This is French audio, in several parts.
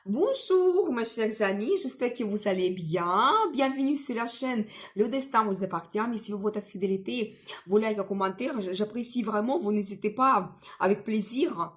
Bonjour mes chers amis, j'espère que vous allez bien. Bienvenue sur la chaîne Le Destin vous appartient. Merci pour votre fidélité, vos likes et commentaires. J'apprécie vraiment, vous n'hésitez pas, avec plaisir.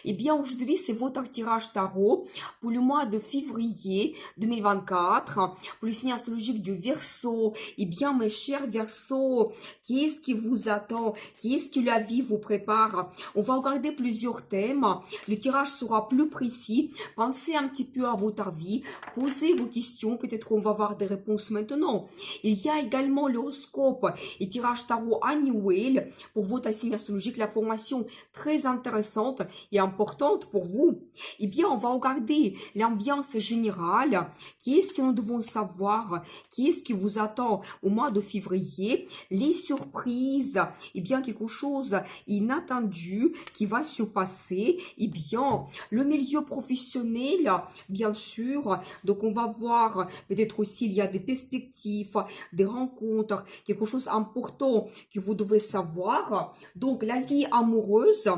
Eh bien, aujourd'hui, c'est votre tirage tarot pour le mois de février 2024, pour le signe astrologique du Verseau. Eh bien, mes chers Verseaux, qu'est-ce qui vous attend? Qu'est-ce que la vie vous prépare? On va regarder plusieurs thèmes. Le tirage sera plus précis. Pensez un petit peu à votre vie. Posez vos questions. Peut-être qu'on va avoir des réponses maintenant. Il y a également l'horoscope et tirage tarot annuel pour votre signe astrologique. La formation très intéressante et importante pour vous. Eh bien, on va regarder l'ambiance générale. Qu'est-ce que nous devons savoir? Qu'est-ce qui vous attend au mois de février? Les surprises. Eh bien, quelque chose inattendu qui va se passer. Eh bien, le milieu professionnel, bien sûr. Donc, on va voir peut-être aussi il y a des perspectives, des rencontres, quelque chose d'important que vous devez savoir. Donc, la vie amoureuse.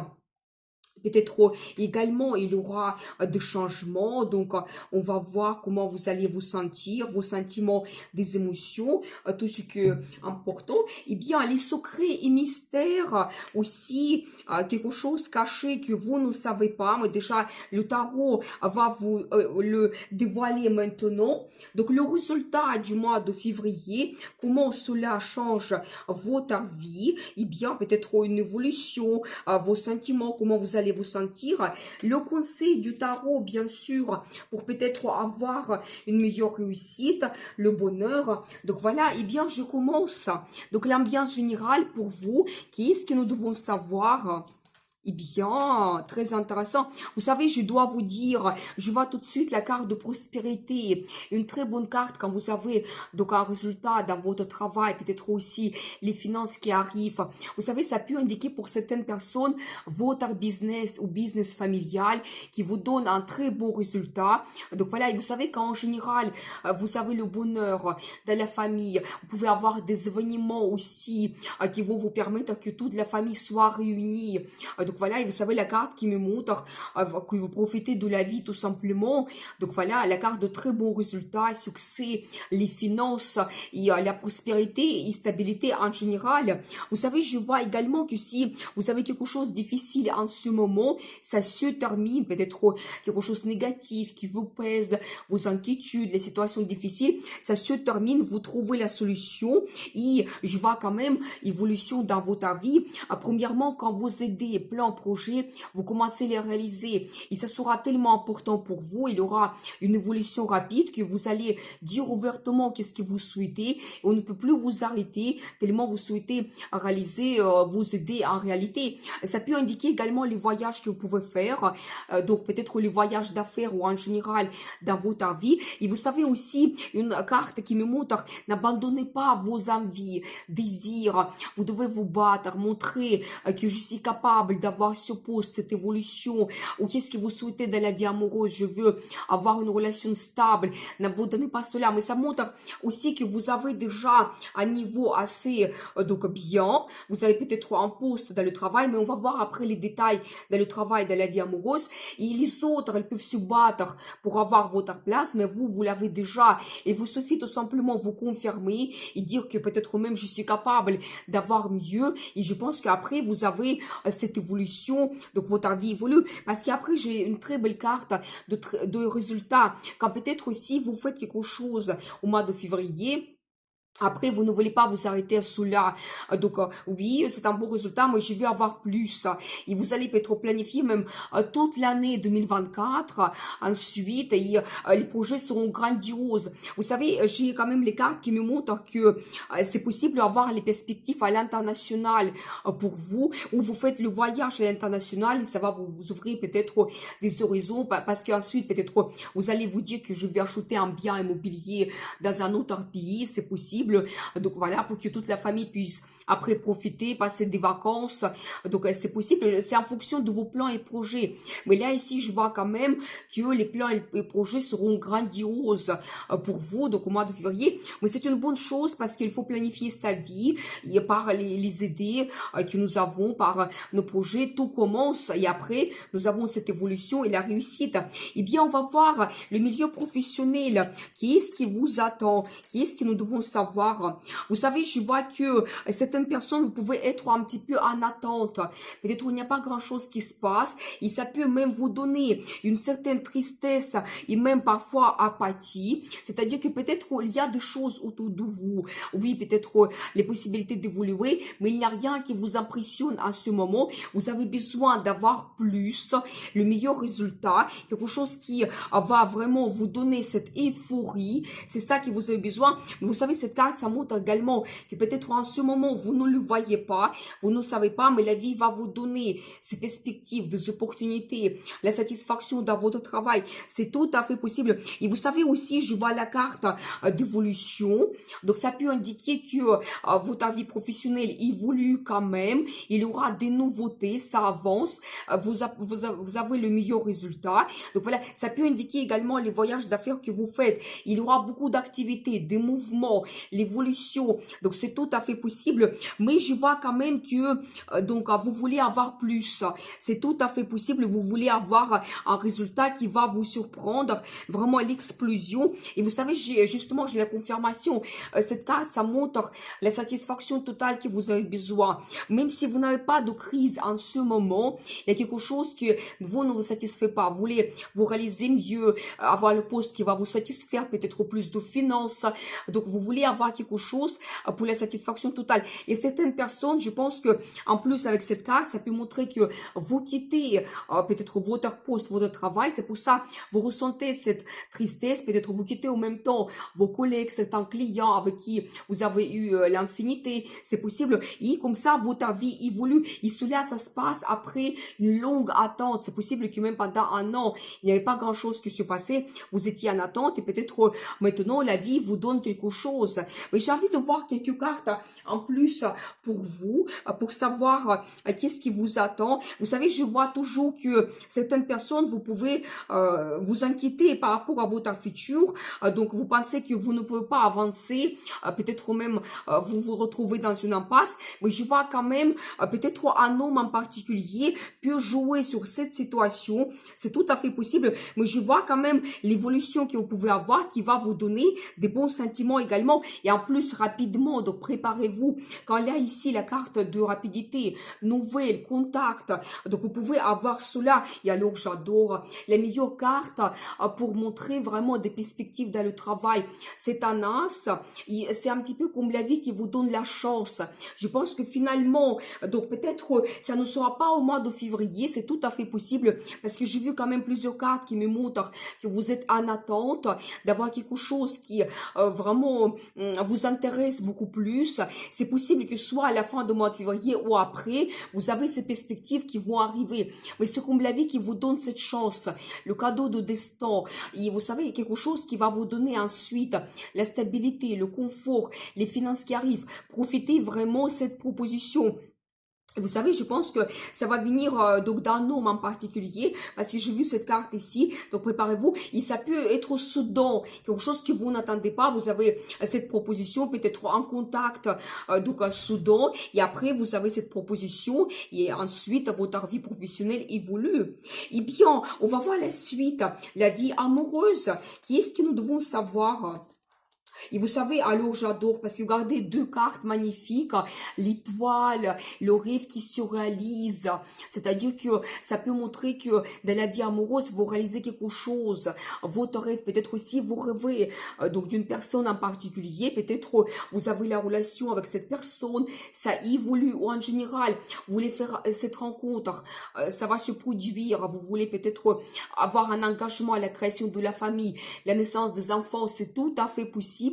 Peut-être également, il y aura des changements. Donc, on va voir comment vous allez vous sentir, vos sentiments, des émotions, tout ce qui est important. Eh bien, les secrets et mystères aussi, quelque chose caché que vous ne savez pas. Mais déjà, le tarot va vous le dévoiler maintenant. Donc, le résultat du mois de février, comment cela change votre vie. Eh bien, peut-être une évolution, vos sentiments, comment vous allez vous sentir. Le conseil du tarot, bien sûr, pour peut-être avoir une meilleure réussite, le bonheur. Donc voilà, et bien je commence. Donc l'ambiance générale pour vous, qu'est-ce que nous devons savoir? Eh bien, très intéressant. Vous savez, je dois vous dire, je vois tout de suite la carte de prospérité. Une très bonne carte quand vous avez donc un résultat dans votre travail, peut-être aussi les finances qui arrivent. Vous savez, ça peut indiquer pour certaines personnes votre business ou business familial qui vous donne un très beau résultat. Donc voilà, et vous savez qu'en général, vous avez le bonheur dans la famille. Vous pouvez avoir des événements aussi qui vont vous permettre que toute la famille soit réunie. Donc voilà, et vous savez, la carte qui me montre que vous profitez de la vie tout simplement. Donc voilà, la carte de très bons résultats, succès, les finances, et la prospérité et stabilité en général. Vous savez, je vois également que si vous avez quelque chose de difficile en ce moment, ça se termine, peut-être quelque chose de négatif qui vous pèse, vos inquiétudes, les situations difficiles, ça se termine, vous trouvez la solution et je vois quand même évolution dans votre vie. Premièrement, quand vous aidez plans, projets, vous commencez à les réaliser et ça sera tellement important pour vous, il y aura une évolution rapide que vous allez dire ouvertement qu'est-ce que vous souhaitez et on ne peut plus vous arrêter tellement vous souhaitez réaliser, vous aider en réalité. Ça peut indiquer également les voyages que vous pouvez faire, donc peut-être les voyages d'affaires ou en général dans votre vie. Et vous savez aussi une carte qui me montre, n'abandonnez pas vos envies, désirs, vous devez vous battre, montrer que je suis capable d'avoir ce poste, cette évolution, ou qu'est-ce que vous souhaitez dans la vie amoureuse, je veux avoir une relation stable, n'abandonnez pas cela, mais ça montre aussi que vous avez déjà un niveau assez donc bien, vous avez peut-être un poste dans le travail, mais on va voir après les détails dans le travail, dans la vie amoureuse, et les autres, elles peuvent se battre pour avoir votre place, mais vous, vous l'avez déjà, et vous suffit tout simplement vous confirmer et dire que peut-être même je suis capable d'avoir mieux, et je pense qu'après vous avez cette évolution, donc votre vie évolue, parce qu'après j'ai une très belle carte de résultats, quand peut-être aussi vous faites quelque chose au mois de février. Après, vous ne voulez pas vous arrêter sous là. Donc, oui, c'est un bon résultat, mais je veux avoir plus. Et vous allez peut-être planifier même toute l'année 2024. Ensuite, et, les projets seront grandioses. Vous savez, j'ai quand même les cartes qui me montrent que c'est possible d'avoir les perspectives à l'international pour vous, ou vous faites le voyage à l'international et ça va vous ouvrir peut-être des horizons parce qu'ensuite, peut-être, vous allez vous dire que je vais acheter un bien immobilier dans un autre pays, c'est possible. Donc voilà, pour que toute la famille puisse après profiter, passer des vacances. Donc, c'est possible, c'est en fonction de vos plans et projets. Mais là, ici, je vois quand même que les plans et projets seront grandioses pour vous, donc au mois de février. Mais c'est une bonne chose parce qu'il faut planifier sa vie et par les idées que nous avons, par nos projets. Tout commence et après, nous avons cette évolution et la réussite. Eh bien, on va voir le milieu professionnel. Qu'est-ce qui vous attend? Qu'est-ce que nous devons savoir? Vous savez, je vois que certaines personnes, vous pouvez être un petit peu en attente. Peut-être qu'il n'y a pas grand-chose qui se passe et ça peut même vous donner une certaine tristesse et même parfois apathie. C'est-à-dire que peut-être il y a des choses autour de vous. Oui, peut-être les possibilités d'évoluer, mais il n'y a rien qui vous impressionne à ce moment. Vous avez besoin d'avoir plus, le meilleur résultat, quelque chose qui va vraiment vous donner cette euphorie. C'est ça que vous avez besoin. Mais vous savez, cette carte, ça montre également que peut-être en ce moment, vous ne le voyez pas, vous ne savez pas, mais la vie va vous donner ces perspectives, des opportunités, la satisfaction dans votre travail. C'est tout à fait possible. Et vous savez aussi, je vois la carte d'évolution. Donc, ça peut indiquer que votre vie professionnelle évolue quand même. Il y aura des nouveautés, ça avance. Vous avez le meilleur résultat. Donc, voilà, ça peut indiquer également les voyages d'affaires que vous faites. Il y aura beaucoup d'activités, des mouvements, l'évolution. Donc, c'est tout à fait possible. Mais je vois quand même que vous voulez avoir plus. C'est tout à fait possible. Vous voulez avoir un résultat qui va vous surprendre, vraiment l'explosion. Et vous savez, j'ai la confirmation. Cette carte, ça montre la satisfaction totale que vous avez besoin. Même si vous n'avez pas de crise en ce moment, il y a quelque chose que vous ne vous satisfait pas. Vous voulez vous réaliser mieux, avoir le poste qui va vous satisfaire, peut-être plus de finances. Donc, vous voulez avoir quelque chose pour la satisfaction totale. Et certaines personnes, je pense que en plus avec cette carte, ça peut montrer que vous quittez peut-être votre poste, votre travail. C'est pour ça vous ressentez cette tristesse. Peut-être vous quittez en même temps vos collègues, certains clients avec qui vous avez eu l'infinité. C'est possible. Et comme ça, votre vie évolue. Et cela, ça se passe après une longue attente. C'est possible que même pendant un an, il n'y avait pas grand-chose qui se passait. Vous étiez en attente et peut-être maintenant, la vie vous donne quelque chose. Mais j'ai envie de voir quelques cartes en plus pour vous, pour savoir qu'est-ce qui vous attend. Vous savez, je vois toujours que certaines personnes, vous pouvez vous inquiéter par rapport à votre futur. Donc, vous pensez que vous ne pouvez pas avancer. Peut-être même vous vous retrouvez dans une impasse. Mais je vois quand même peut-être un homme en particulier peut jouer sur cette situation. C'est tout à fait possible. Mais je vois quand même l'évolution que vous pouvez avoir qui va vous donner des bons sentiments également. Et en plus, rapidement, donc préparez-vous. Quand il y a ici la carte de rapidité, nouvelle, contact, donc vous pouvez avoir cela. Et alors, j'adore les meilleures cartes pour montrer vraiment des perspectives dans le travail. C'est un as, c'est un petit peu comme la vie qui vous donne la chance. Je pense que finalement, donc peut-être ça ne sera pas au mois de février, c'est tout à fait possible parce que j'ai vu quand même plusieurs cartes qui me montrent que vous êtes en attente d'avoir quelque chose qui vraiment vous intéresse beaucoup plus. C'est possible que soit à la fin du mois de février ou après, vous avez ces perspectives qui vont arriver. Mais c'est comme la vie qui vous donne cette chance, le cadeau de destin. Et vous savez, quelque chose qui va vous donner ensuite la stabilité, le confort, les finances qui arrivent. Profitez vraiment de cette proposition. Vous savez, je pense que ça va venir donc d'un homme en particulier, parce que j'ai vu cette carte ici, donc préparez-vous, et ça peut être soudain, quelque chose que vous n'attendez pas, vous avez cette proposition, peut-être en contact, soudain, et après vous avez cette proposition, et ensuite votre vie professionnelle évolue. Eh bien, on va voir la suite, la vie amoureuse, qu'est-ce que nous devons savoir? Et vous savez, alors j'adore parce que regardez deux cartes magnifiques, l'étoile, le rêve qui se réalise. C'est-à-dire que ça peut montrer que dans la vie amoureuse, vous réalisez quelque chose. Votre rêve, peut-être aussi vous rêvez donc d'une personne en particulier. Peut-être vous avez la relation avec cette personne, ça évolue ou en général, vous voulez faire cette rencontre, ça va se produire. Vous voulez peut-être avoir un engagement à la création de la famille, la naissance des enfants, c'est tout à fait possible.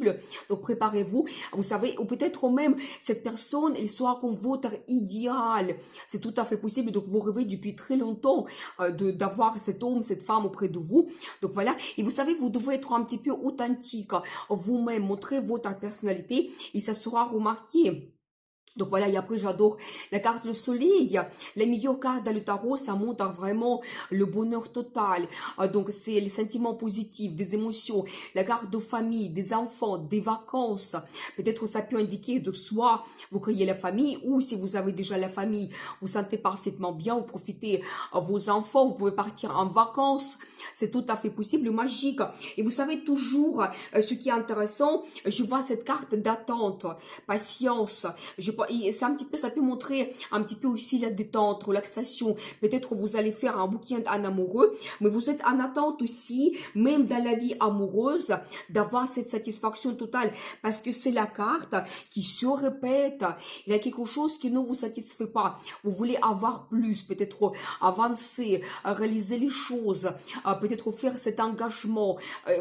Donc préparez-vous, vous savez, ou peut-être même cette personne, elle soit comme votre idéal. C'est tout à fait possible. Donc vous rêvez depuis très longtemps d'avoir cet homme, cette femme auprès de vous. Donc voilà. Et vous savez, vous devez être un petit peu authentique vous-même, montrer votre personnalité et ça sera remarqué. Donc voilà, et après j'adore la carte le soleil. Les meilleures cartes dans le tarot, ça montre vraiment le bonheur total. Donc c'est les sentiments positifs, des émotions, la carte de famille, des enfants, des vacances. Peut-être ça peut indiquer de soit vous créez la famille ou si vous avez déjà la famille, vous sentez parfaitement bien, vous profitez vos enfants, vous pouvez partir en vacances. C'est tout à fait possible, magique. Et vous savez toujours ce qui est intéressant, je vois cette carte d'attente, patience. C'est un petit peu, ça peut montrer un petit peu aussi la détente, relaxation. Peut-être vous allez faire un week-end en amoureux, mais vous êtes en attente aussi, même dans la vie amoureuse, d'avoir cette satisfaction totale. Parce que c'est la carte qui se répète. Il y a quelque chose qui ne vous satisfait pas. Vous voulez avoir plus, peut-être avancer, réaliser les choses, peut-être faire cet engagement.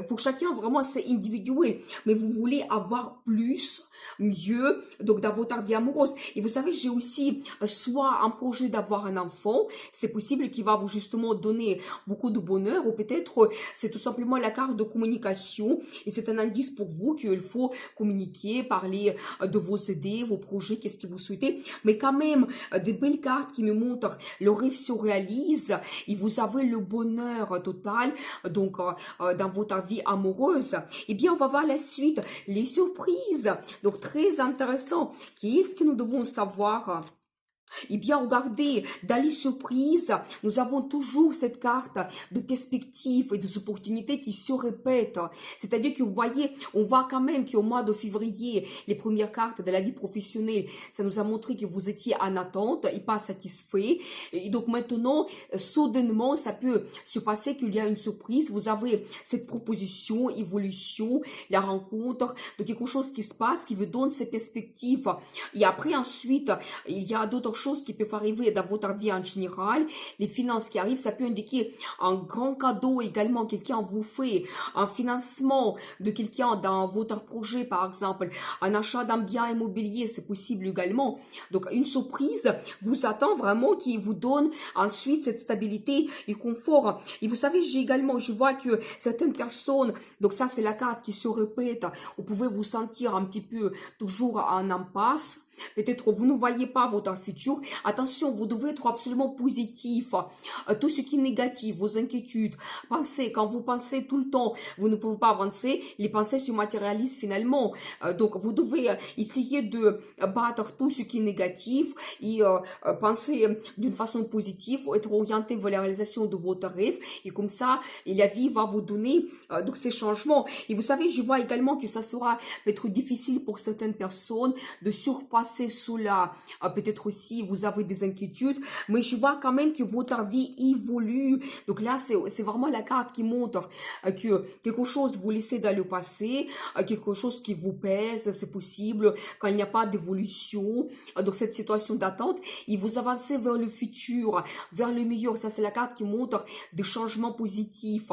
Pour chacun, vraiment, c'est individuel. Mais vous voulez avoir plus, mieux, donc dans votre vie amoureuse. Et vous savez, j'ai aussi soit un projet d'avoir un enfant, c'est possible qu'il va vous justement donner beaucoup de bonheur, ou peut-être c'est tout simplement la carte de communication, et c'est un indice pour vous qu'il faut communiquer, parler de vos idées, vos projets, qu'est-ce que vous souhaitez, mais quand même, des belles cartes qui me montrent le rêve se réalise, et vous avez le bonheur total, donc dans votre vie amoureuse. Eh bien, on va voir la suite, les surprises. Donc, très intéressant. Qu'est-ce que nous devons savoir? Eh bien, regardez, dans les surprises, nous avons toujours cette carte de perspective et des opportunités qui se répètent. C'est-à-dire que vous voyez, on voit quand même qu'au mois de février, les premières cartes de la vie professionnelle, ça nous a montré que vous étiez en attente et pas satisfait. Et donc maintenant, soudainement, ça peut se passer qu'il y a une surprise. Vous avez cette proposition, évolution, la rencontre de quelque chose qui se passe, qui vous donne ces perspectives. Et après, ensuite, il y a d'autres choses qui peuvent arriver dans votre vie en général. Les finances qui arrivent, ça peut indiquer un grand cadeau également, quelqu'un vous fait, un financement de quelqu'un dans votre projet, par exemple, un achat d'un bien immobilier, c'est possible également. Donc, une surprise vous attend vraiment qui vous donne ensuite cette stabilité et confort. Et vous savez, je vois que certaines personnes, donc ça c'est la carte qui se répète, vous pouvez vous sentir un petit peu toujours en impasse. Peut-être vous ne voyez pas votre futur. Attention, vous devez être absolument positif. Tout ce qui est négatif, vos inquiétudes, pensez, quand vous pensez tout le temps, vous ne pouvez pas avancer, les pensées se matérialisent finalement. Donc, vous devez essayer de battre tout ce qui est négatif et penser d'une façon positive, être orienté vers la réalisation de votre rêve. Et comme ça, la vie va vous donner donc ces changements. Et vous savez, je vois également que ça sera peut-être difficile pour certaines personnes de surpasser cela. Peut-être aussi, vous avez des inquiétudes, mais je vois quand même que votre vie évolue. Donc là, c'est vraiment la carte qui montre que quelque chose vous laissez dans le passé, quelque chose qui vous pèse, c'est possible, quand il n'y a pas d'évolution. Donc cette situation d'attente, et vous avancez vers le futur, vers le meilleur. Ça, c'est la carte qui montre des changements positifs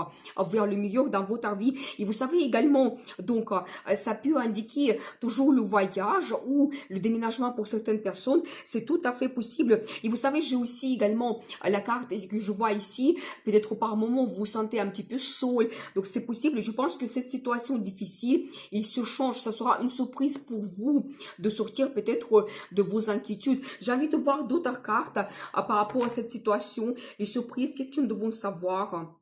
vers le meilleur dans votre vie. Et vous savez également, donc, ça peut indiquer toujours le voyage ou le déménagement pour certaines personnes. C'est tout à fait possible. Et vous savez, j'ai aussi également la carte que je vois ici. Peut-être par moment, vous vous sentez un petit peu seul. Donc, c'est possible. Je pense que cette situation difficile, il se change. Ça sera une surprise pour vous de sortir peut-être de vos inquiétudes. J'ai envie de voir d'autres cartes par rapport à cette situation. Les surprises, qu'est-ce que nous devons savoir?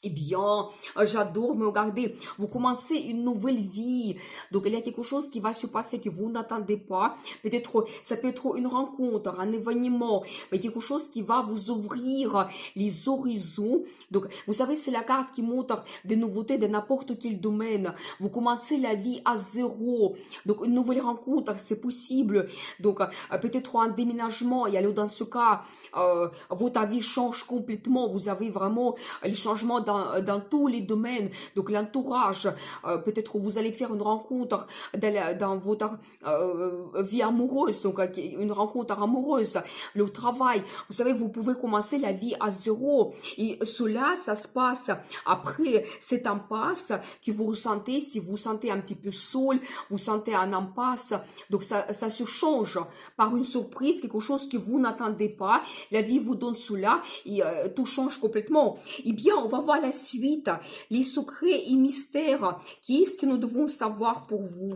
Eh bien, j'adore me regarder. Vous commencez une nouvelle vie. Donc, il y a quelque chose qui va se passer que vous n'attendez pas. Peut-être, ça peut être une rencontre, un événement, mais quelque chose qui va vous ouvrir les horizons. Donc, vous savez, c'est la carte qui montre des nouveautés de n'importe quel domaine. Vous commencez la vie à zéro. Donc, une nouvelle rencontre, c'est possible. Donc, peut-être un déménagement. Et alors, dans ce cas, votre vie change complètement. Vous avez vraiment les changements dans tous les domaines, donc l'entourage, peut-être vous allez faire une rencontre dans votre vie amoureuse, donc une rencontre amoureuse, le travail, vous savez, vous pouvez commencer la vie à zéro, et cela, ça se passe après cette impasse que vous ressentez, si vous sentez un petit peu seul, vous sentez un impasse, donc ça se change par une surprise, quelque chose que vous n'attendez pas, la vie vous donne cela, et tout change complètement. Eh bien, on va voir la suite, les secrets et mystères. Qu'est-ce que nous devons savoir pour vous?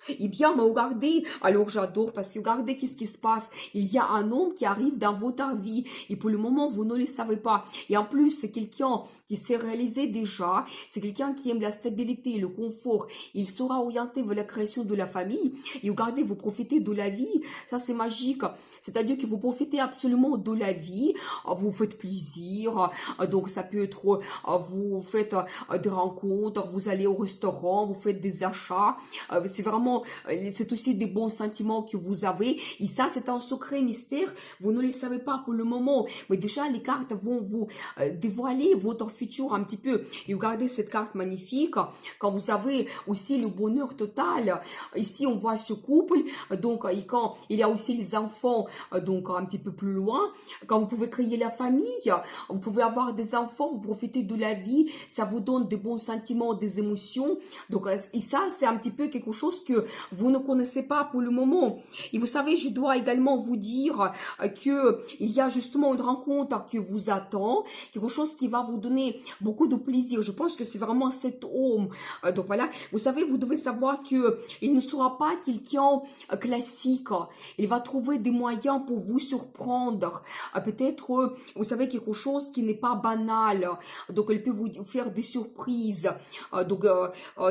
Eh bien, mais regardez, alors j'adore parce que regardez qu'est-ce qui se passe. Il y a un homme qui arrive dans votre vie et pour le moment, vous ne le savez pas. Et en plus, c'est quelqu'un qui s'est réalisé déjà. C'est quelqu'un qui aime la stabilité, le confort. Il sera orienté vers la création de la famille. Et regardez, vous profitez de la vie. Ça, c'est magique. C'est-à-dire que vous profitez absolument de la vie. Vous faites plaisir. Donc, ça peut être, vous faites des rencontres, vous allez au restaurant, vous faites des achats. C'est vraiment, c'est aussi des bons sentiments que vous avez. Et ça, c'est un secret mystère. Vous ne le savez pas pour le moment. Mais déjà, les cartes vont vous dévoiler votre futur un petit peu. Et regardez cette carte magnifique. Quand vous avez aussi le bonheur total. Ici, on voit ce couple. Donc, et quand il y a aussi les enfants, donc un petit peu plus loin. Quand vous pouvez créer la famille, vous pouvez avoir des enfants, vous profitez de la vie. Ça vous donne des bons sentiments, des émotions. Donc, et ça, c'est un petit peu quelque chose que vous ne connaissez pas pour le moment. Et vous savez, je dois également vous dire que il y a justement une rencontre qui vous attend, quelque chose qui va vous donner beaucoup de plaisir. Je pense que c'est vraiment cet homme. Donc voilà, vous savez, vous devez savoir que il ne sera pas quelqu'un classique. Il va trouver des moyens pour vous surprendre. Peut-être, vous savez, quelque chose qui n'est pas banal. Donc, il peut vous faire des surprises, donc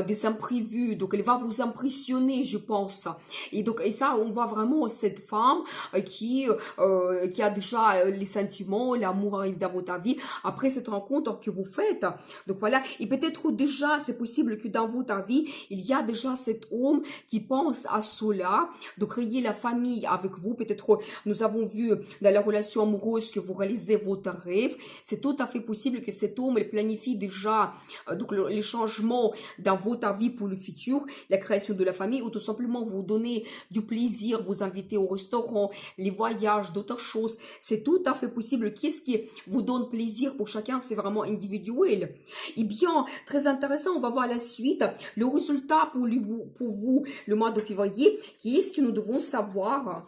des imprévus. Donc, elle va vous impressionner, je pense. Et donc, et ça, on voit vraiment cette femme qui a déjà les sentiments, l'amour arrive dans votre vie après cette rencontre que vous faites. Donc voilà, et peut-être déjà, c'est possible que dans votre vie, il y a déjà cet homme qui pense à cela, de créer la famille avec vous. Peut-être nous avons vu dans la relation amoureuse que vous réalisez votre rêve. C'est tout à fait possible que cet homme il planifie déjà donc les changements dans votre vie pour le futur, la création de la famille, ou tout simplement vous donner du plaisir, vous inviter au restaurant, les voyages, d'autres choses. C'est tout à fait possible. Qu'est-ce qui vous donne plaisir pour chacun, c'est vraiment individuel. Eh bien, très intéressant, on va voir la suite. Le résultat pour vous, le mois de février, qu'est-ce que nous devons savoir?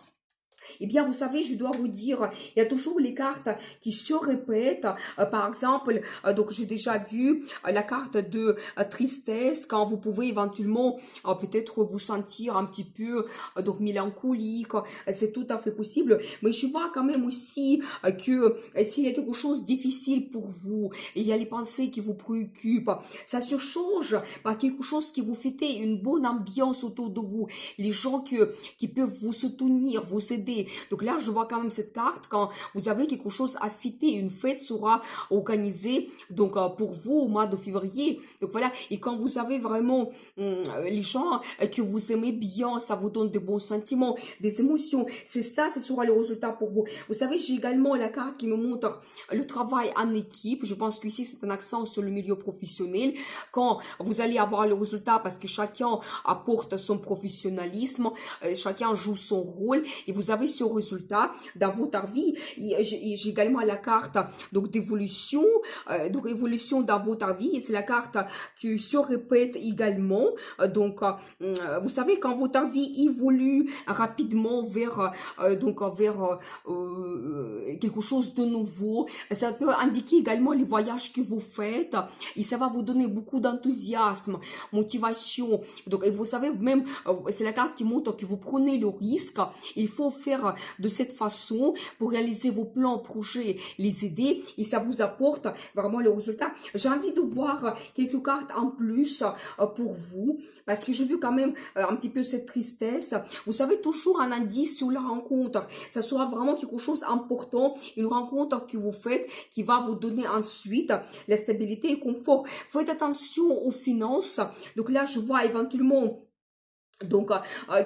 Eh bien, vous savez, je dois vous dire, il y a toujours les cartes qui se répètent. Par exemple, donc j'ai déjà vu la carte de tristesse, quand vous pouvez éventuellement peut-être vous sentir un petit peu donc mélancolique. C'est tout à fait possible. Mais je vois quand même aussi que s'il y a quelque chose de difficile pour vous, il y a les pensées qui vous préoccupent, ça se change par quelque chose qui vous fait une bonne ambiance autour de vous. Les gens qui peuvent vous soutenir, vous aider. Donc là, je vois quand même cette carte quand vous avez quelque chose à fêter. Une fête sera organisée donc pour vous au mois de février. Donc voilà. Et quand vous avez vraiment les gens que vous aimez bien, ça vous donne de bons sentiments, des émotions. C'est ça, ce sera le résultat pour vous. Vous savez, j'ai également la carte qui me montre le travail en équipe. Je pense qu'ici, c'est un accent sur le milieu professionnel. Quand vous allez avoir le résultat parce que chacun apporte son professionnalisme, chacun joue son rôle et vous avez ce résultat dans votre vie. J'ai également la carte donc d'évolution, donc évolution dans votre vie, et c'est la carte qui se répète également. Donc vous savez, quand votre vie évolue rapidement vers quelque chose de nouveau, ça peut indiquer également les voyages que vous faites et ça va vous donner beaucoup d'enthousiasme, motivation. Donc et vous savez même, c'est la carte qui montre que vous prenez le risque. Il faut faire de cette façon pour réaliser vos plans, projets, les aider et ça vous apporte vraiment le résultat. J'ai envie de voir quelques cartes en plus pour vous parce que j'ai vu quand même un petit peu cette tristesse. Vous savez, toujours un indice sur la rencontre. Ça sera vraiment quelque chose d'important, une rencontre que vous faites qui va vous donner ensuite la stabilité et le confort. Faites attention aux finances. Donc là, je vois éventuellement donc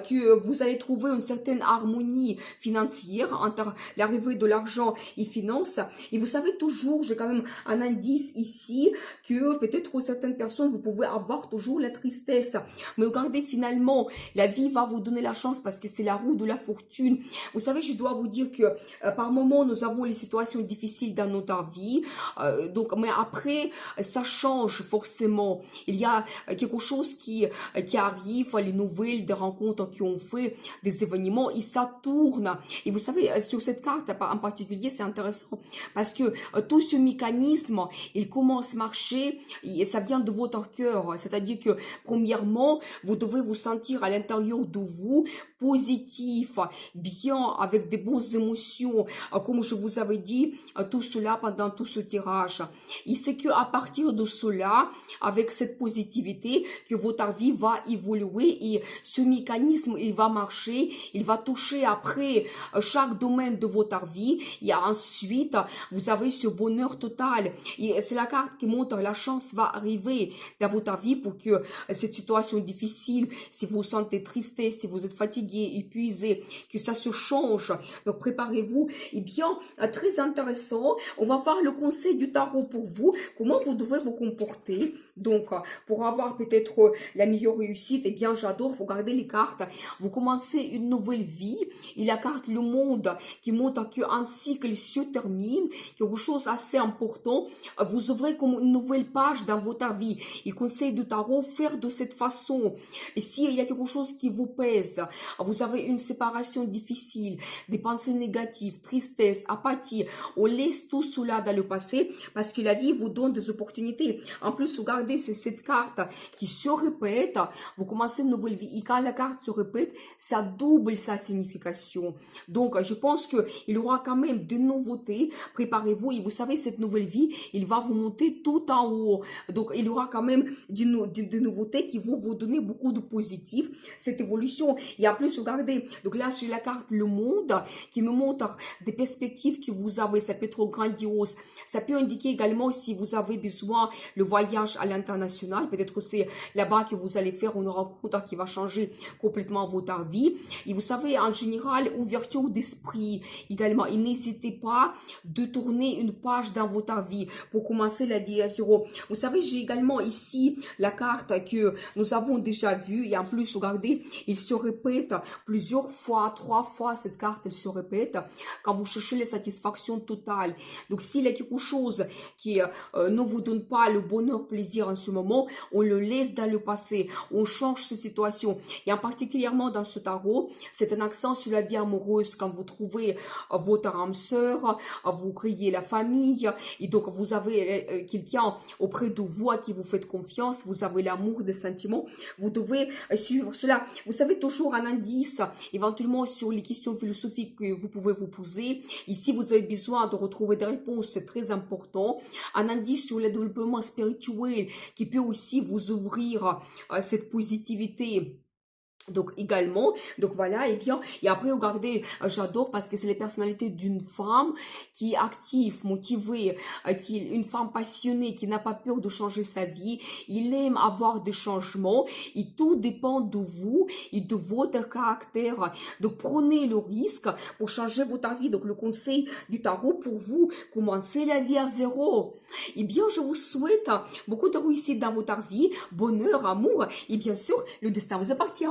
que vous allez trouver une certaine harmonie financière entre l'arrivée de l'argent et finances. Et vous savez toujours, j'ai quand même un indice ici que peut-être pour certaines personnes vous pouvez avoir toujours la tristesse. Mais regardez, finalement la vie va vous donner la chance parce que c'est la roue de la fortune. Vous savez, je dois vous dire que par moments nous avons les situations difficiles dans notre vie. Donc mais après ça change forcément. Il y a quelque chose qui arrive, les nouvelles nouvelles, des rencontres qui ont fait, des événements, et ça tourne. Et vous savez, sur cette carte en particulier, c'est intéressant parce que tout ce mécanisme, il commence à marcher et ça vient de votre cœur. C'est-à-dire que, premièrement, vous devez vous sentir à l'intérieur de vous positif, bien, avec des bonnes émotions, comme je vous avais dit, tout cela pendant tout ce tirage. Et c'est que à partir de cela, avec cette positivité, que votre vie va évoluer et ce mécanisme, il va marcher, il va toucher après chaque domaine de votre vie et ensuite, vous avez ce bonheur total. Et c'est la carte qui montre la chance va arriver dans votre vie pour que cette situation difficile, si vous sentez tristesse, si vous êtes fatigué, épuisé, que ça se change. Donc préparez-vous. Et bien, très intéressant, on va voir le conseil du tarot pour vous, comment vous devez vous comporter. Donc, pour avoir peut-être la meilleure réussite, eh bien, j'adore regarder les cartes. Vous commencez une nouvelle vie. Et la carte Le Monde qui montre qu'un cycle se termine, quelque chose assez important. Vous ouvrez comme une nouvelle page dans votre vie. Il conseille du tarot faire de cette façon. Et s'il y a quelque chose qui vous pèse, vous avez une séparation difficile, des pensées négatives, tristesse, apathie, on laisse tout cela dans le passé parce que la vie vous donne des opportunités. En plus, regardez, c'est cette carte qui se répète. Vous commencez une nouvelle vie. Et quand la carte se répète, ça double sa signification. Donc, je pense qu'il y aura quand même des nouveautés. Préparez-vous. Et vous savez, cette nouvelle vie, il va vous monter tout en haut. Donc, il y aura quand même des nouveautés qui vont vous donner beaucoup de positif. Cette évolution. Et en plus, regardez. Donc là, j'ai la carte Le Monde qui me montre des perspectives que vous avez. Ça peut être grandiose. Ça peut indiquer également si vous avez besoin le voyage à l'international. Peut-être que c'est là-bas que vous allez faire une rencontre qui va changer complètement votre vie. Et vous savez, en général, ouverture d'esprit également. Et n'hésitez pas de tourner une page dans votre vie pour commencer la vie à zéro. Vous savez, j'ai également ici la carte que nous avons déjà vue. Et en plus, regardez, il se répète plusieurs fois, 3 fois, cette carte, elle se répète quand vous cherchez la satisfaction totale. Donc, s'il y a quelque chose qui ne vous donne pas le bonheur, plaisir en ce moment, on le laisse dans le passé, on change cette situation. Et en particulièrement dans ce tarot, c'est un accent sur la vie amoureuse. Quand vous trouvez votre âme sœur, vous créez la famille, et donc vous avez quelqu'un auprès de vous à qui vous faites confiance, vous avez l'amour, des sentiments, vous devez suivre cela. Vous savez, toujours un indice, éventuellement sur les questions philosophiques que vous pouvez vous poser. Ici, vous avez besoin de retrouver des réponses, c'est très important. Un indice sur le développement spirituel qui peut aussi vous ouvrir cette positivité. Donc également, donc voilà, et bien, et après regardez, j'adore parce que c'est les personnalités d'une femme qui est active, motivée, qui est une femme passionnée, qui n'a pas peur de changer sa vie, il aime avoir des changements, et tout dépend de vous et de votre caractère. Donc prenez le risque pour changer votre vie. Donc le conseil du tarot pour vous, commencez la vie à zéro. Et bien, je vous souhaite beaucoup de réussite dans votre vie, bonheur, amour, et bien sûr, le destin vous appartient.